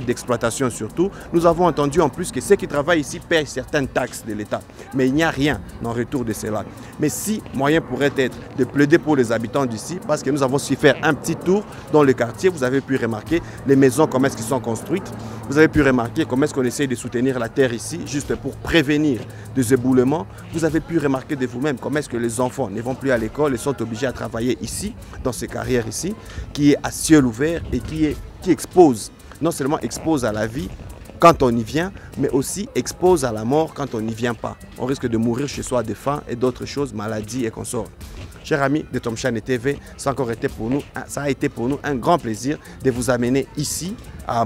d'exploitation surtout. Nous avons entendu en plus que ceux qui travaillent ici paient certaines taxes de l'État. Mais il n'y a rien en retour de cela. Mais si moyen pourrait être de plaider pour les habitants d'ici, parce que nous avons su faire un petit tour dans le quartier, vous avez pu remarquer les maisons, comment est-ce qu'elles sont construites. Vous avez pu remarquer comment est-ce qu'on essaye de soutenir la terre ici, juste pour prévenir des éboulements. Vous avez pu remarquer de vous-même comment est-ce que les enfants ne vont plus à l'école et sont obligés à travailler ici, dans ces carrières ici, qui est à ciel ouvert et qui expose, non seulement expose à la vie quand on y vient, mais aussi expose à la mort quand on n'y vient pas. On risque de mourir chez soi de faim et d'autres choses, maladies et consorts. Chers amis de Tomshane TV, ça a été pour nous un grand plaisir de vous amener ici à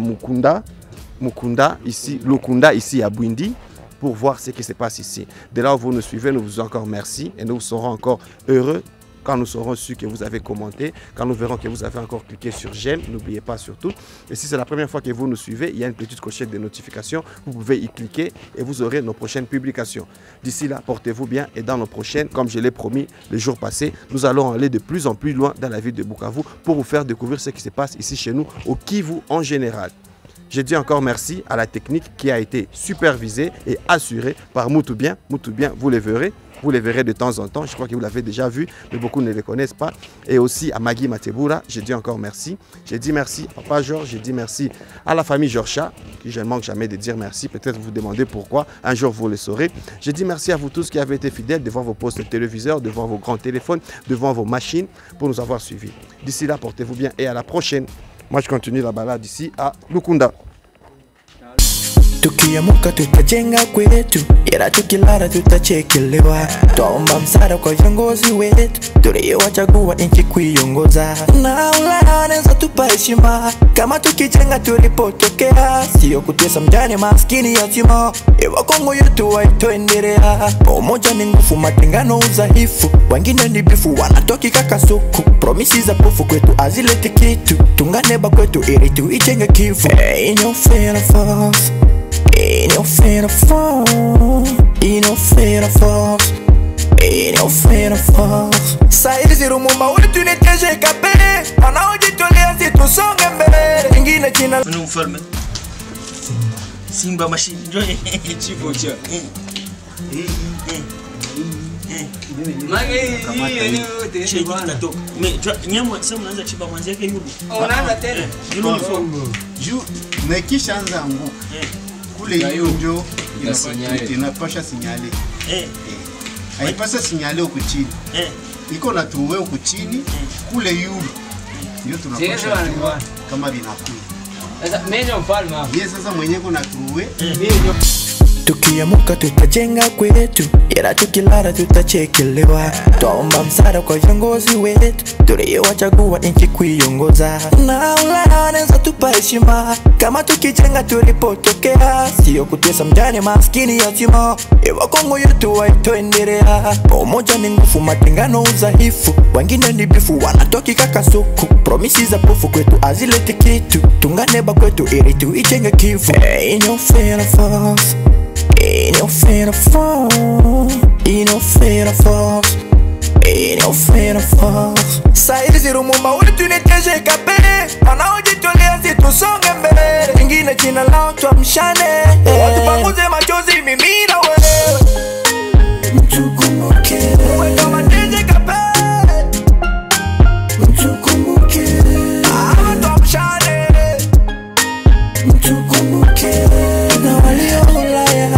Lukunda, ici à Bwindi, pour voir ce qui se passe ici. De là où vous nous suivez, nous vous encore merci et nous serons encore heureux quand nous saurons su que vous avez commenté, quand nous verrons que vous avez encore cliqué sur j'aime, n'oubliez pas surtout. Et si c'est la première fois que vous nous suivez, il y a une petite clochette de notification, vous pouvez y cliquer et vous aurez nos prochaines publications. D'ici là, portez-vous bien et dans nos prochaines, comme je l'ai promis les jours passés, nous allons aller de plus en plus loin dans la ville de Bukavu pour vous faire découvrir ce qui se passe ici chez nous, au Kivu en général. Je dis encore merci à la technique qui a été supervisée et assurée par Moutoubien. Moutoubien, vous les verrez de temps en temps. Je crois que vous l'avez déjà vu, mais beaucoup ne les connaissent pas. Et aussi à Magui Mateboura, je dis encore merci. Je dis merci à Papa Georges, je dis merci à la famille Georgia, qui je ne manque jamais de dire merci. Peut-être vous vous demandez pourquoi, un jour vous le saurez. Je dis merci à vous tous qui avez été fidèles devant vos postes téléviseurs, devant vos grands téléphones, devant vos machines, pour nous avoir suivis. D'ici là, portez-vous bien et à la prochaine. Moi, je continue la balade ici à Lukunda. Tukiamuka tutajenga kwetu, ila tukilala tutachekelewa. Twaomba msaada kwa viongozi wetu, tuliowachagua nchi kuiongoza. Na Ulaya wanaweza tupa heshima, kama tukijenga tulipotokea. Sio kutesa mjane maskini yatima, ewa Kongo yetu waitoendelea. Umoja ni nguvu, matengano udhaifu, wengine ni bifu wanatoki kakasuku. Promisi za pofu kwetu hazileti kitu, tungane ba kwetu ili tuijenge Kivu. Ain't no fear of us. Ain't no fear of fall, ain't no fear of force, ain't no fear of force. Saidi zirumumba wetu niteje kape, wanaojitolea si tusonge mbele. Ingine china mfalme Simba machine joy chipo cha nyama sasa unaanza chiba mwanzo yake yule. Unaanza tena. Yule ni fomu. Juu mekisha anza anguka. Kule hiyo ndio inapasha sinyale. Haipasa sinyale huko chini. Iko na tuwe huko chini kule yule. Ndio tunapasha kama vinakuwa. Sasa mimi mfalme hapo. Yeye sasa mwenyewe kuna tuwe. Tukiamuka tutajenga kwetu, ila tukilala tutachekelewa. Twaomba msaada kwa viongozi wetu, tuliowachagua nchi kuiongoza. Na Ulaya wanaweza tupa heshima kama tukijenga tulipotokea, sio kutesa mjane maskini yatima. Ewa Kongo yetu waitoendelea. Umoja ni nguvu, matengano udhaifu. Wengine ni bifu wanatoki kakasuku. Promisi za pofu kwetu azileti kitu. Tunganeba kwetu ili tuijenge Kivu. Ain't no fear of us, ain't no fear of fall, ain't no fear of us, ain't no fear of us. Saidi zirumumba wetu niteje kape, wanaojitolea si tusonge mbele. Ingine china lao tuamshane, watu panguze machozi mimi na wewe. Mtukumbuke uwe kama niteje kape, mtukumbuke hawa tuamshane. Mtukumbuke na walio Ulaya,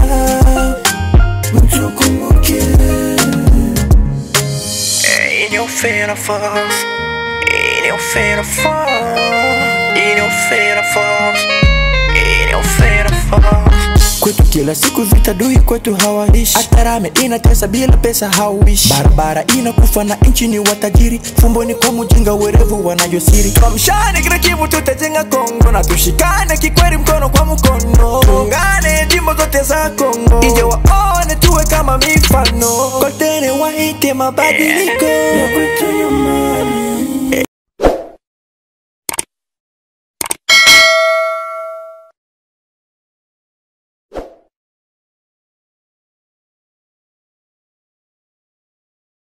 mtukumbuke. Ain't no fear of us, ain't no fear of us, ain't no fear of us, ain't no fear of us. Kwetu kila siku vita dui kwetu hawaishi. Atarame inatesa bila pesa hauishi. Barabara inakufa na nchi ni watajiri. Fumboni kwa mujinga werevu wanayosiri. Tuamshane kila Kivu tutajenga Kongo, na tushikane kikweli mkono kwa mkono. Tuungane jimbo zote za Kongo, ije waone tuwe kama mifano. Kotene waite mabadiliko ya kwetu nyumbani.